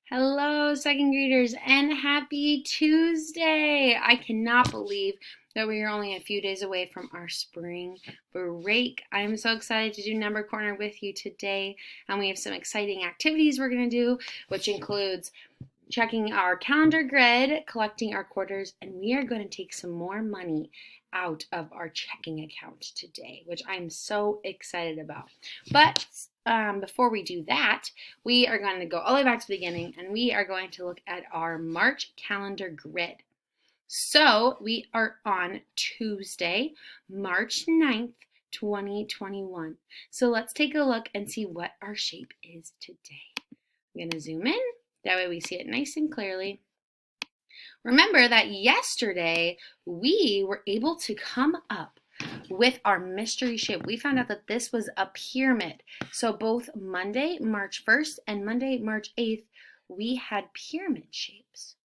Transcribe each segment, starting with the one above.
Hello, second graders, and happy Tuesday! I cannot believe that we are only a few days away from our spring break. I'm so excited to do Number Corner with you today, and we have some exciting activities we're going to do, which includes checking our calendar grid, collecting our quarters, and we are going to take some more money out of our checking account today, which I'm so excited about. But before we do that, we are going to go all the way back to the beginning and we are going to look at our March calendar grid. So we are on Tuesday, March 9th, 2021. So let's take a look and see what our shape is today. I'm going to zoom in. That way we see it nice and clearly. Remember that yesterday we were able to come up with our mystery shape. We found out that this was a pyramid. So both Monday, March 1st and Monday, March 8th, we had pyramid shapes.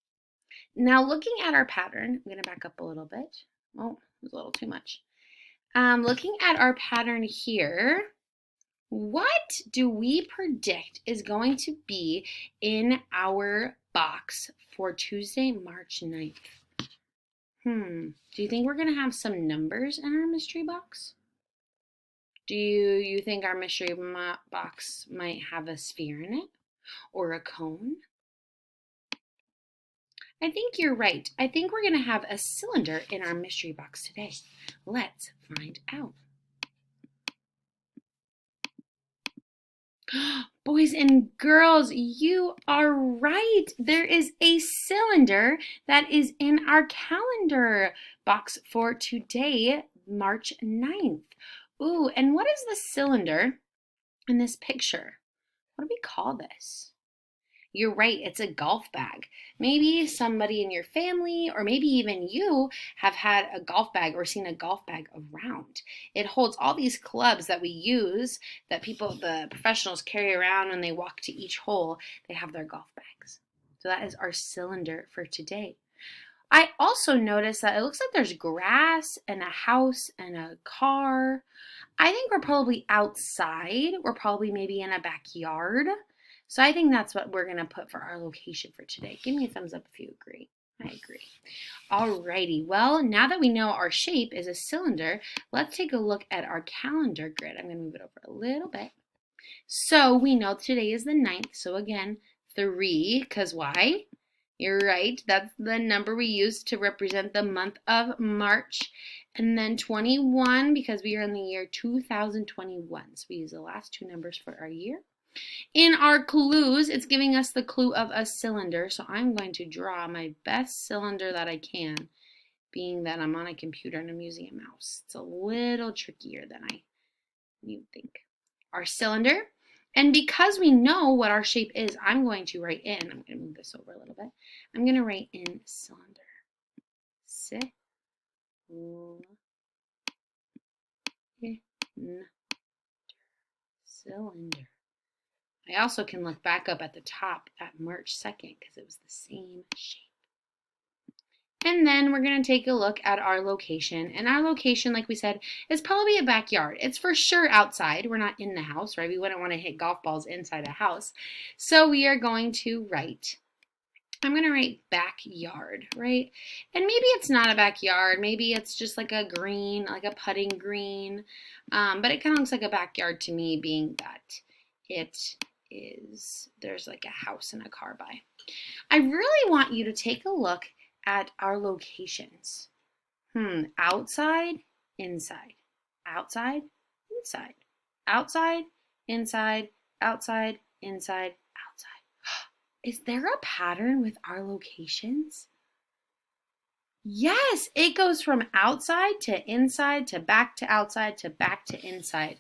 Now looking at our pattern, I'm going to back up a little bit. Oh, it was a little too much. Looking at our pattern here, what do we predict is going to be in our box for Tuesday, March 9th? Do you think we're going to have some numbers in our mystery box? Do you think our mystery box might have a sphere in it or a cone? I think you're right. I think we're going to have a cylinder in our mystery box today. Let's find out. Boys and girls, you are right. There is a cylinder that is in our calendar box for today, March 9th. Ooh, and what is the cylinder in this picture? What do we call this? You're right, it's a golf bag. Maybe somebody in your family or maybe even you have had a golf bag or seen a golf bag around. It holds all these clubs that we use that the professionals carry around when they walk to each hole. They have their golf bags. So that is our cylinder for today. I also noticed that it looks like there's grass and a house and a car. I think we're probably outside. We're probably maybe in a backyard. So I think that's what we're going to put for our location for today. Give me a thumbs up if you agree. I agree. Alrighty, well, now that we know our shape is a cylinder, let's take a look at our calendar grid. I'm going to move it over a little bit. So we know today is the 9th. So again, 3, because why? You're right, that's the number we use to represent the month of March. And then 21, because we are in the year 2021. So we use the last two numbers for our year. In our clues, it's giving us the clue of a cylinder. So I'm going to draw my best cylinder that I can, being that I'm on a computer and I'm using a mouse. It's a little trickier than you think. Our cylinder. And because we know what our shape is, I'm going to write in, I'm going to move this over a little bit. I'm going to write in cylinder. Cylinder. I also can look back up at the top at March 2nd because it was the same shape. And then we're going to take a look at our location. And our location, like we said, is probably a backyard. It's for sure outside. We're not in the house, right? We wouldn't want to hit golf balls inside a house. So we are going to write, I'm going to write backyard, right? And maybe it's not a backyard. Maybe it's just like a green, like a putting green. But it kind of looks like a backyard to me, being that there's like a house and a car by. I really want you to take a look at our locations. Outside, inside, outside, inside, outside, inside, outside, inside, outside. Is there a pattern with our locations? Yes, it goes from outside to inside to back to outside to back to inside.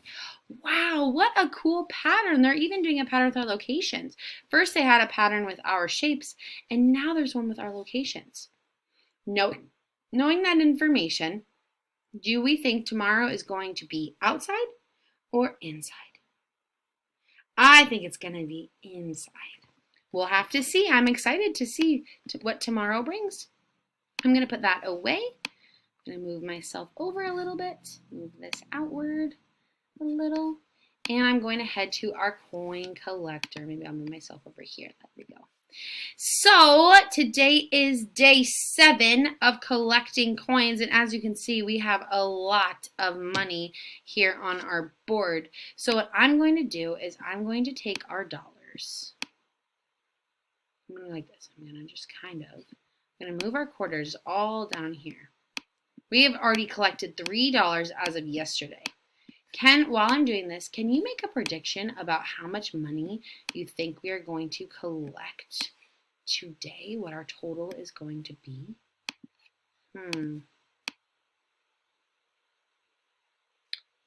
Wow, what a cool pattern. They're even doing a pattern with our locations. First they had a pattern with our shapes, and now there's one with our locations. Knowing that information, do we think tomorrow is going to be outside or inside? I think it's going to be inside. We'll have to see. I'm excited to see what tomorrow brings. I'm going to put that away. I'm going to move myself over a little bit, move this outward a little, and I'm going to head to our coin collector. Maybe I'll move myself over here. There we go. So today is day 7 of collecting coins, and as you can see, we have a lot of money here on our board. So what I'm going to do is I'm going to take our dollars. I'm going to like this. I'm going to just I'm going to move our quarters all down here. We have already collected $3 as of yesterday. While I'm doing this, can you make a prediction about how much money you think we are going to collect today? What our total is going to be?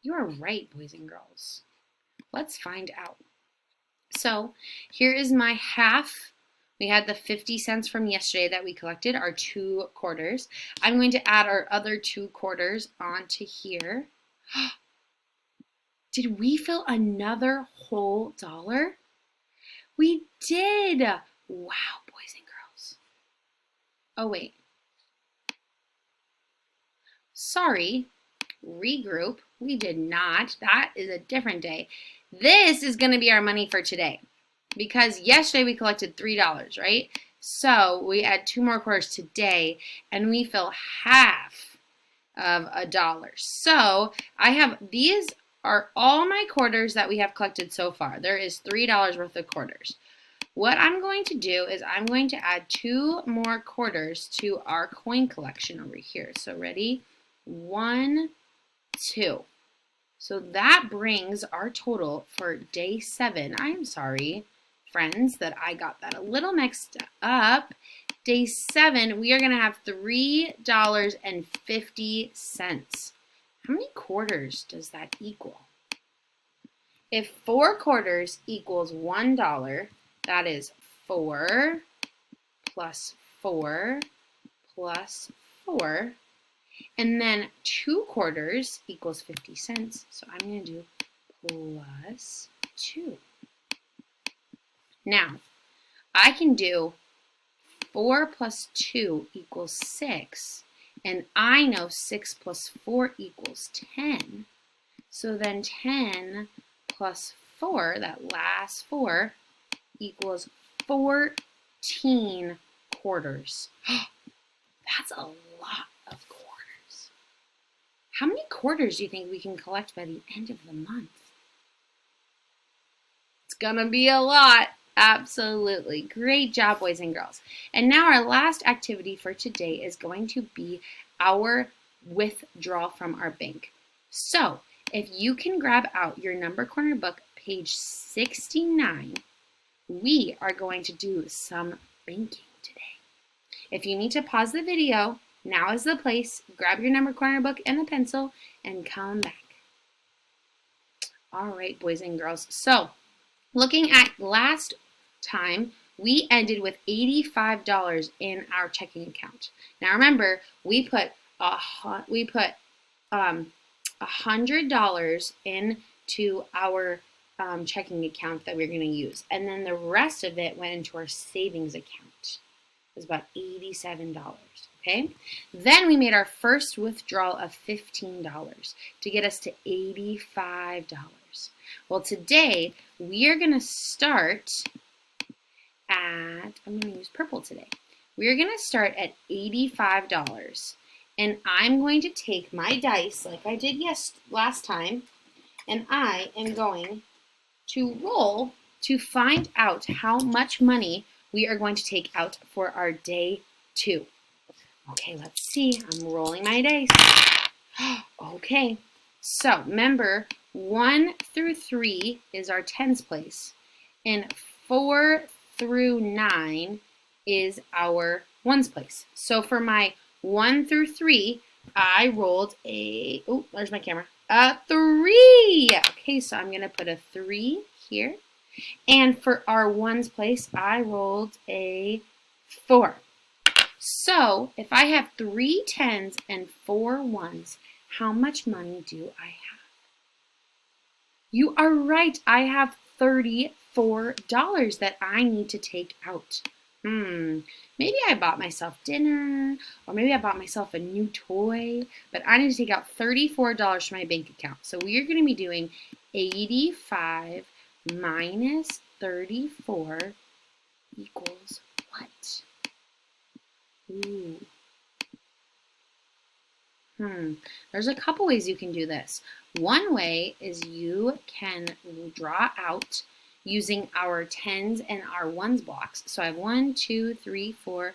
You are right, boys and girls. Let's find out. So here is my half. We had the 50 cents from yesterday that we collected, our 2 quarters. I'm going to add our other 2 quarters onto here. Did we fill another whole dollar? We did. Wow, boys and girls. Oh, wait. Sorry. Regroup. We did not. That is a different day. This is going to be our money for today. Because yesterday we collected $3, right? So we add 2 more quarters today, and we fill half of $1. So these are all my quarters that we have collected so far. There is $3 worth of quarters. What I'm going to do is I'm going to add 2 more quarters to our coin collection over here. So ready? 1, 2. So that brings our total for day 7. I'm sorry, friends, that I got that a little mixed up. Day 7, we are going to have $3.50. How many quarters does that equal? If 4 quarters equals $1, that is 4 plus 4 plus 4. And then 2 quarters equals 50 cents. So I'm going to do plus 2. Now, I can do 4 plus 2 equals 6. And I know 6 plus 4 equals 10. So then 10 plus 4, that last 4, equals 14 quarters. That's a lot of quarters. How many quarters do you think we can collect by the end of the month? It's gonna be a lot. Absolutely. Great job, boys and girls. And now our last activity for today is going to be our withdrawal from our bank. So if you can grab out your Number Corner book, page 69, we are going to do some banking today. If you need to pause the video, now is the place. Grab your Number Corner book and a pencil and come back. All right, boys and girls. So looking at last time, we ended with $85 in our checking account. Now remember, we put $100 into our checking account that we're going to use, and then the rest of it went into our savings account. It was about $87. Okay. Then we made our first withdrawal of $15 to get us to $85. Well, today we are going to start at, I'm going to use purple today. We're going to start at $85, and I'm going to take my dice like I did last time, and I am going to roll to find out how much money we are going to take out for our day 2. Okay, let's see. I'm rolling my dice. Okay, so remember, 1 through 3 is our tens place, and 4 through 9 is our ones place. So for my 1 through 3, I rolled there's my camera, a 3. Okay, so I'm going to put a 3 here. And for our ones place, I rolled a 4. So if I have 3 tens and 4 ones, how much money do I have? You are right. I have $34 that I need to take out. Maybe I bought myself dinner, or maybe I bought myself a new toy, but I need to take out $34 from my bank account. So we are going to be doing 85 minus 34 equals what? Ooh. There's a couple ways you can do this. One way is you can draw out using our tens and our ones blocks. So I have 1, 2, 3, 4,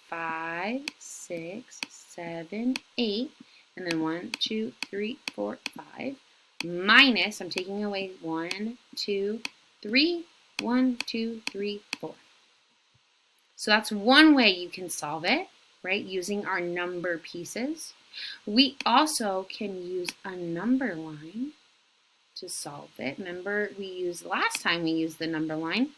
5, 6, 7, 8, and then 1, 2, 3, 4, 5, minus, I'm taking away 1, 2, 3, 1, 2, 3, 4. So that's one way you can solve it, right, using our number pieces. We also can use a number line to solve it. Remember, last time we used the number line,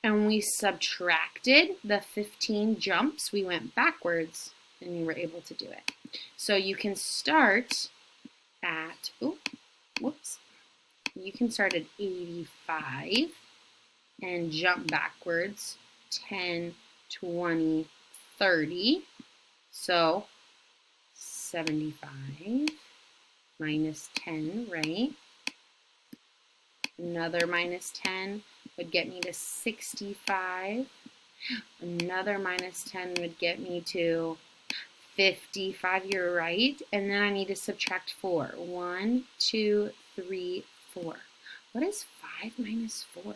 and we subtracted the 15 jumps. We went backwards, and we were able to do it. So you can start at, you can start at 85 and jump backwards 10, 20, 30. So 75 minus 10, right? Another minus 10 would get me to 65. Another minus 10 would get me to 55, you're right. And then I need to subtract 4. 1, 2, 3, 4. What is 5 minus 4?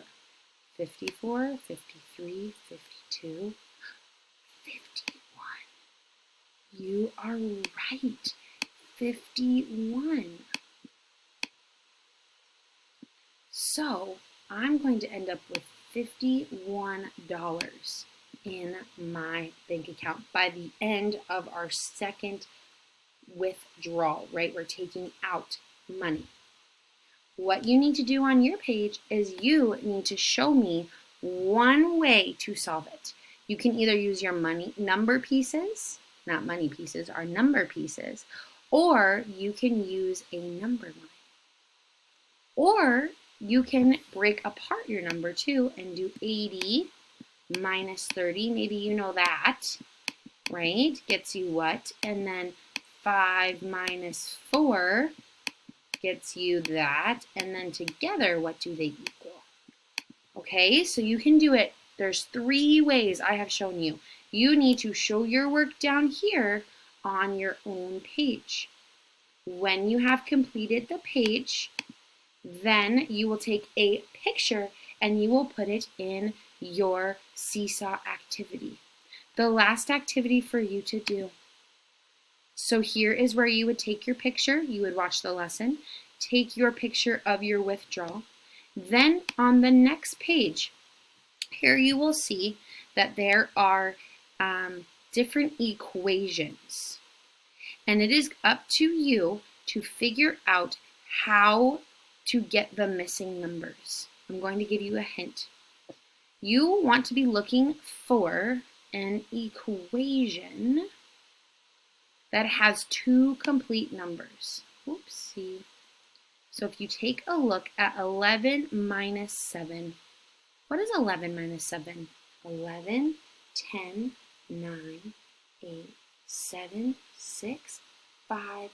54, 53, 52, 51. You are right. 51. So I'm going to end up with $51 in my bank account by the end of our second withdrawal, right? We're taking out money. What you need to do on your page is you need to show me one way to solve it. You can either use your number pieces, not money pieces, our number pieces, or you can use a number line. Or you can break apart your number too and do 80 minus 30. Maybe you know that, right? Gets you what? And then 5 minus 4 gets you that. And then together, what do they equal? Okay, so you can do it. There's 3 ways I have shown you. You need to show your work down here on your own page. When you have completed the page, then you will take a picture and you will put it in your Seesaw activity. The last activity for you to do. So here is where you would take your picture. You would watch the lesson. Take your picture of your withdrawal. Then on the next page, here you will see that there are different equations. And it is up to you to figure out how to get the missing numbers. I'm going to give you a hint. You want to be looking for an equation that has 2 complete numbers. Oopsie. So if you take a look at 11 minus 7, what is 11 minus 7? 11, 10, 9, 8, 7, 6, 5, 4.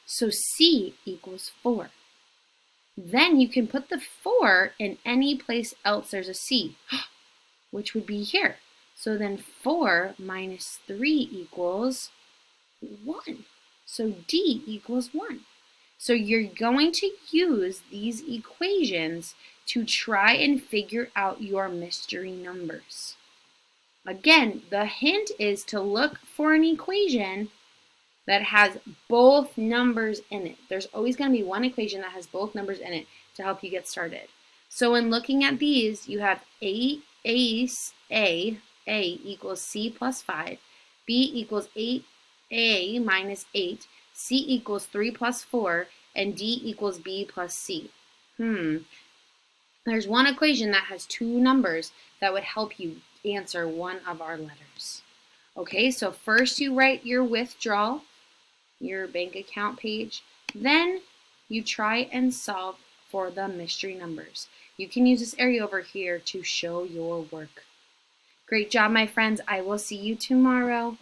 So C equals 4. Then you can put the 4 in any place else there's a C, which would be here. So then 4 minus 3 equals 1. So D equals 1. So you're going to use these equations to try and figure out your mystery numbers. Again, the hint is to look for an equation that has both numbers in it. There's always going to be one equation that has both numbers in it to help you get started. So when looking at these, you have A equals C plus 5, B equals 8A minus 8, C equals 3 plus 4, and D equals B plus C. There's one equation that has 2 numbers that would help you answer one of our letters. Okay, so first you write your withdrawal, your bank account page, then you try and solve for the mystery numbers. You can use this area over here to show your work. Great job, my friends. I will see you tomorrow.